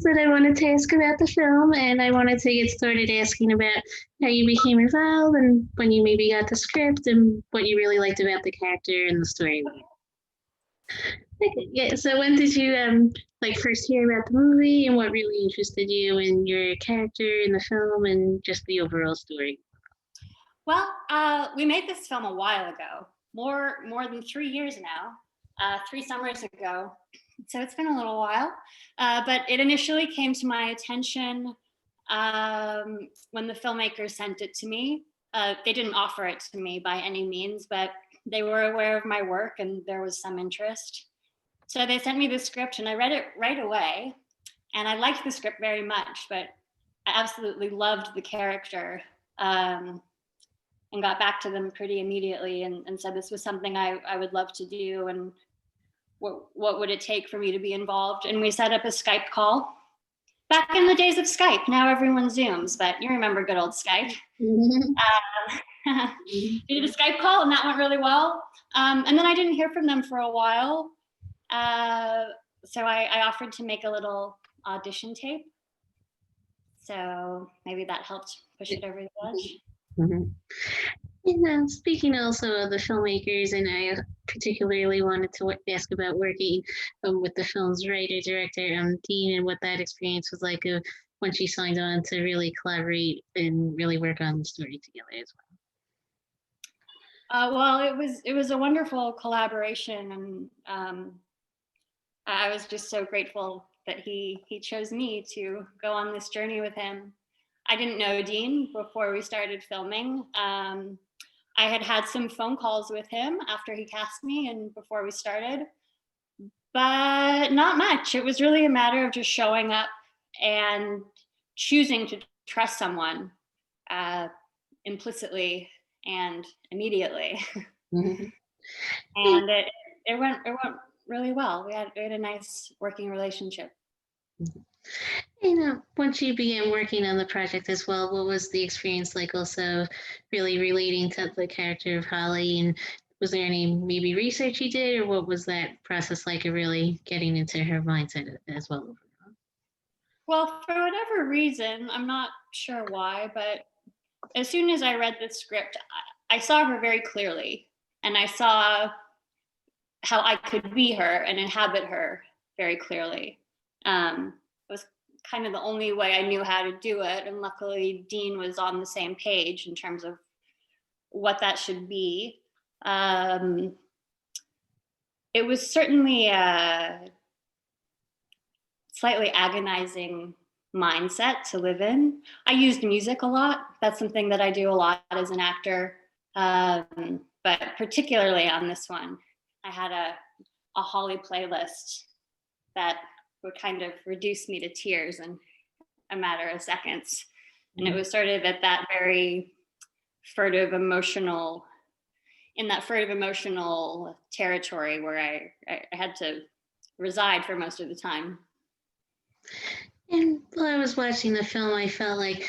that I wanted to ask about the film, and I wanted to get started asking about how you became involved and when you maybe got the script and what you really liked about the character and the story. Okay, yeah. So when did you like first hear about the movie, and what really interested you in your character in the film and just the overall story? Well, we made this film a while ago, more than 3 years now, 3 summers ago. So it's been a little while, but it initially came to my attention when the filmmakers sent it to me. They didn't offer it to me by any means, but they were aware of my work and there was some interest. So they sent me the script and I read it right away. And I liked the script very much, but I absolutely loved the character. And got back to them pretty immediately and said this was something I would love to do and what would it take for me to be involved. And we set up a Skype call. Back in the days of Skype, now everyone Zooms, but you remember good old Skype. We did a Skype call and that went really well. And then I didn't hear from them for a while. So I offered to make a little audition tape. So maybe that helped push it over the edge. Mm-hmm. And speaking also of the filmmakers, and I particularly wanted to ask about working with the film's writer director Dean, and what that experience was like once you signed on to really collaborate and really work on the story together as well. Well, it was a wonderful collaboration, and I was just so grateful that he chose me to go on this journey with him. I didn't know Dean before we started filming. I had some phone calls with him after he cast me and before we started, but not much. It was really a matter of just showing up and choosing to trust someone implicitly and immediately. well. And it went really well. We had a nice working relationship. Once you began working on the project as well, what was the experience like also really relating to the character of Holly? And was there any maybe research you did, or what was that process like of really getting into her mindset as well? Well, for whatever reason, I'm not sure why, but as soon as I read the script, I saw her very clearly, and I saw how I could be her and inhabit her very clearly. It was kind of the only way I knew how to do it. And luckily Dean was on the same page in terms of what that should be. It was certainly a slightly agonizing mindset to live in. I used music a lot. That's something that I do a lot as an actor. But particularly on this one, I had a Holly playlist that would kind of reduce me to tears in a matter of seconds. And it was sort of at that very furtive emotional territory where I had to reside for most of the time. And while I was watching the film, I felt like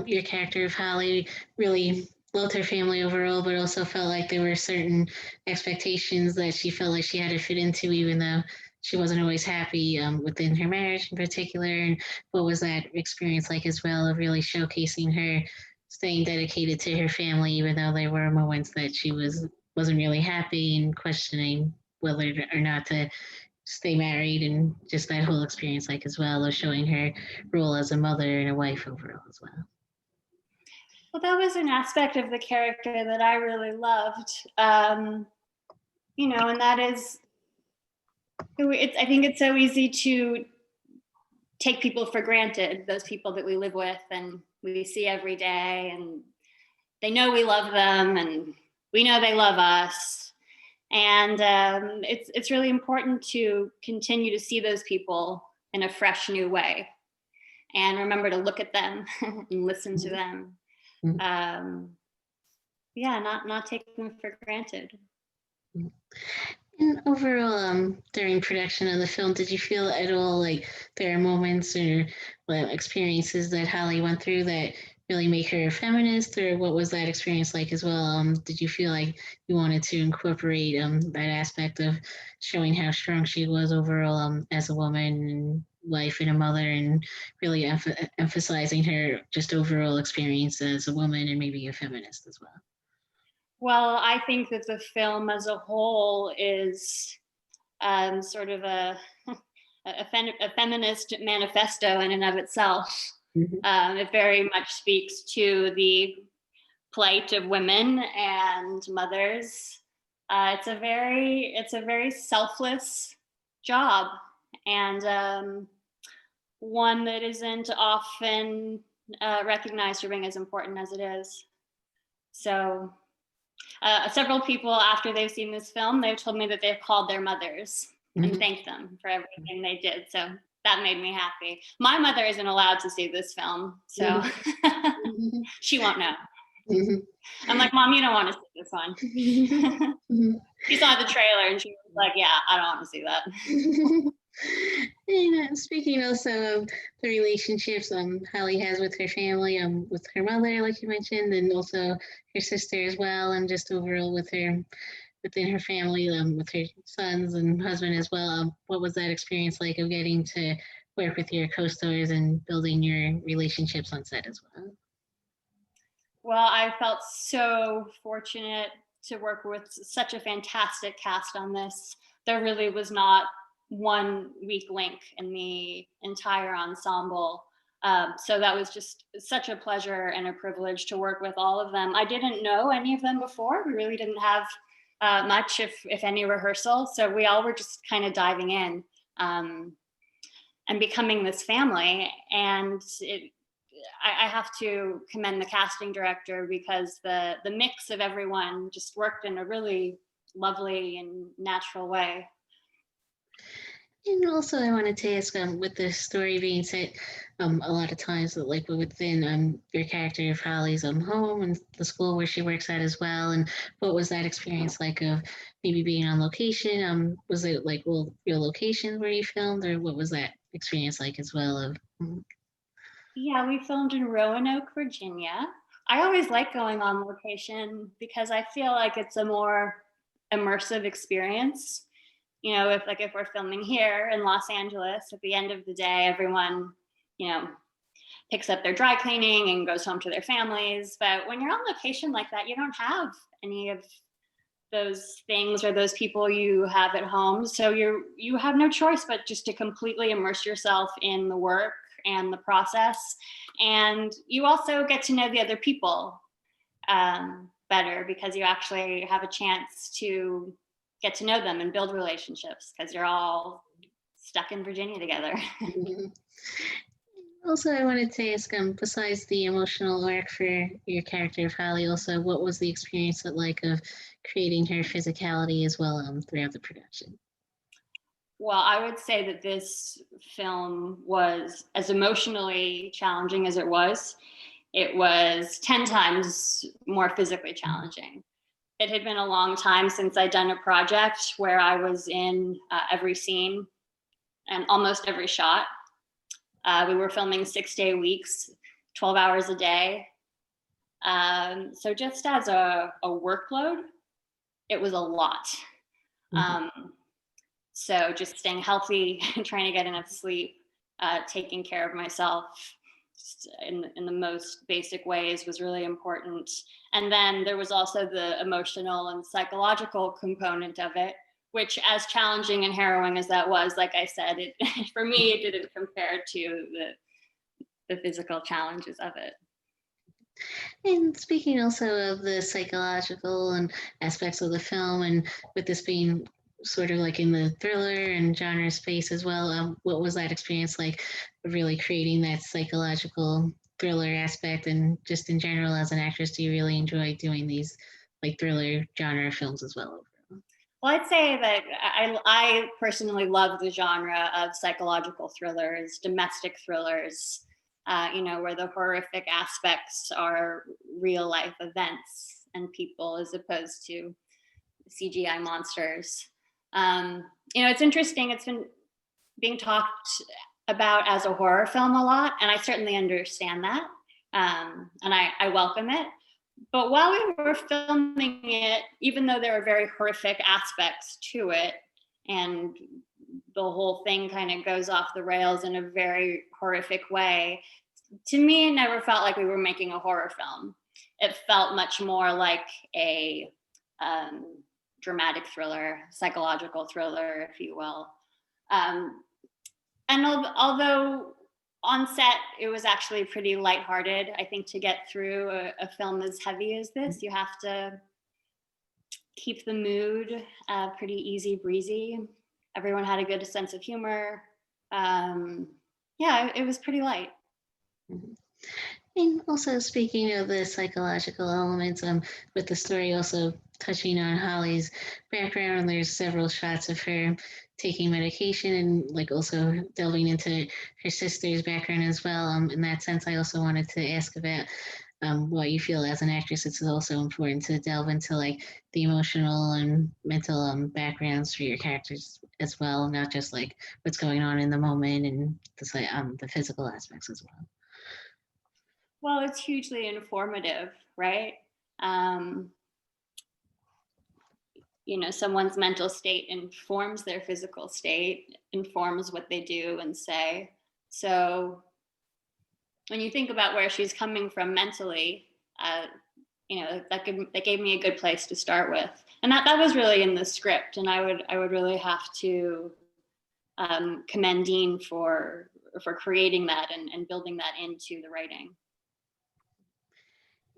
your character of Holly really loved her family overall, but also felt like there were certain expectations that she felt like she had to fit into, even though she wasn't always happy within her marriage in particular. And what was that experience like as well of really showcasing her staying dedicated to her family, even though there were moments that she wasn't really happy and questioning whether or not to stay married, and just that whole experience like as well of showing her role as a mother and a wife overall as well. Well, that was an aspect of the character that I really loved, and that is, I think it's so easy to take people for granted, those people that we live with and we see every day, and they know we love them and we know they love us. And it's really important to continue to see those people in a fresh new way and remember to look at them and listen to them. Not take them for granted. And overall, during production of the film, did you feel at all like there are moments or experiences that Holly went through that really make her a feminist, or what was that experience like as well? Did you feel like you wanted to incorporate that aspect of showing how strong she was overall as a woman, and life and a mother, and really emphasizing her just overall experience as a woman and maybe a feminist as well. Well, I think that the film as a whole is sort of a feminist manifesto in and of itself. Mhm. It very much speaks to the plight of women and mothers. It's a very selfless job, and one that isn't often recognized or being as important as it is. So, several people after they've seen this film, they've told me that they've called their mothers and Mhm. thanked them for everything they did. So that made me happy. My mother isn't allowed to see this film, so Mhm. Mhm. she won't know. Mhm. I'm like, Mom, you don't want to see this one. Mhm. She saw the trailer and she was like, yeah, I don't want to see that. And speaking also of the relationships Holly has with her family, with her mother, like you mentioned, and also her sister as well, and just overall with her within her family, with her sons and husband as well. What was that experience like of getting to work with your co-stars and building your relationships on set as well? Well, I felt so fortunate to work with such a fantastic cast on this. There really was not one weak link in the entire ensemble. So that was just such a pleasure and a privilege to work with all of them. I didn't know any of them before. We really didn't have much, if any, rehearsal. So we all were just kind of diving in and becoming this family. And I have to commend the casting director because the mix of everyone just worked in a really lovely and natural way. And also, I wanted to ask, with the story being set, a lot of times, like within your character of Holly's home and the school where she works at as well, and what was that experience like of maybe being on location? Was it like real locations where you filmed, or what was that experience like as well? Of Yeah, we filmed in Roanoke, Virginia. I always like going on location because I feel like it's a more immersive experience. You know, if we're filming here in Los Angeles, at the end of the day, everyone, you know, picks up their dry cleaning and goes home to their families. But when you're on location like that, you don't have any of those things or those people you have at home. So you have no choice but just to completely immerse yourself in the work and the process. And you also get to know the other people better because you actually have a chance to get to know them and build relationships because you're all stuck in Virginia together. Mhm. Also, I wanted to ask, besides the emotional arc for your character of Holly, also, what was the experience like of creating her physicality as well throughout the production? Well, I would say that this film was as emotionally challenging as it was 10 times more physically challenging. It had been a long time since I'd done a project where I was in every scene and almost every shot. We were filming 6-day weeks, 12 hours a day. So just as a workload, it was a lot. Mhm. Um, so just staying healthy, trying to get enough sleep, taking care of myself just in the most basic ways was really important. And then there was also the emotional and psychological component of it, which, as challenging and harrowing as that was, like I said, it for me it didn't compare to the physical challenges of it. And speaking also of the psychological and aspects of the film, and with this being sort of like in the thriller and genre space as well, what was that experience like, really creating that psychological thriller aspect? And just in general, as an actress, do you really enjoy doing these like thriller genre films as well? Well, I'd say that I personally love the genre of psychological thrillers, domestic thrillers, where the horrific aspects are real life events and people as opposed to CGI monsters. It's interesting. It's been being talked about as a horror film a lot, and I certainly understand that, and I welcome it. But while we were filming it, even though there were very horrific aspects to it, and the whole thing kind of goes off the rails in a very horrific way. To me, it never felt like we were making a horror film. It felt much more like a dramatic thriller, psychological thriller, if you will. And although on set it was actually pretty lighthearted, I think to get through a film as heavy as this, you have to keep the mood pretty easy breezy. Everyone had a good sense of humor. Yeah, it was pretty light. And also speaking of the psychological elements, with the story also touching on Holly's background, there's several shots of her taking medication and like also delving into her sister's background as well. In that sense, I also wanted to ask about what you feel as an actress. It's also important to delve into like the emotional and mental backgrounds for your characters as well, not just like what's going on in the moment and the physical aspects as well. Well, it's hugely informative, right? Someone's mental state informs their physical state, informs what they do and say. So when you think about where she's coming from mentally, that gave me a good place to start with. And that was really in the script. And I would really have to commend Dean for creating that and building that into the writing.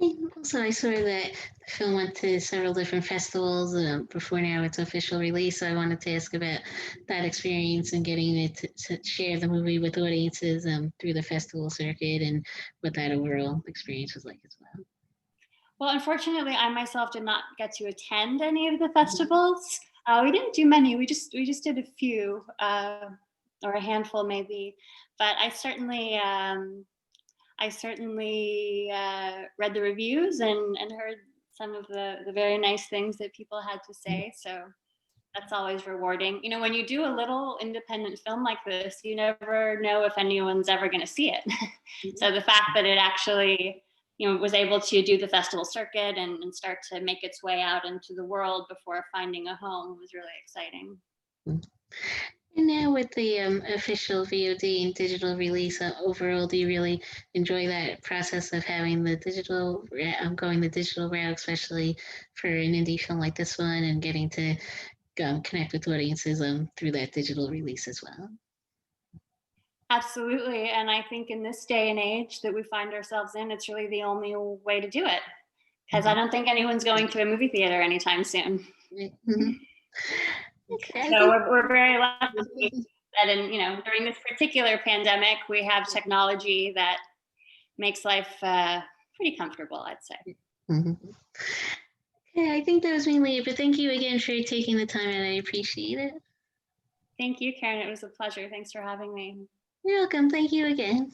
And also, I saw that the film went to several different festivals before now its official release. So I wanted to ask about that experience and getting it to share the movie with audiences through the festival circuit and what that overall experience was like as well. Well, unfortunately, I myself did not get to attend any of the festivals. We didn't do many. We just did a few, or a handful maybe. But I certainly read the reviews and heard some of the very nice things that people had to say. So that's always rewarding. When you do a little independent film like this, you never know if anyone's ever going to see it. So the fact that it actually, was able to do the festival circuit and start to make its way out into the world before finding a home was really exciting. And now with the official VOD and digital release, overall, do you really enjoy that process of having the digital, going the digital route, especially for an indie film like this one, and getting to connect with audiences through that digital release as well? Absolutely. And I think in this day and age that we find ourselves in, it's really the only way to do it. Because I don't think anyone's going to a movie theater anytime soon. Okay, so we're very lucky that during this particular pandemic, we have technology that makes life pretty comfortable, I'd say. Okay, I think that was mainly it, but thank you again for taking the time and I appreciate it. Thank you, Karen. It was a pleasure. Thanks for having me. You're welcome. Thank you again.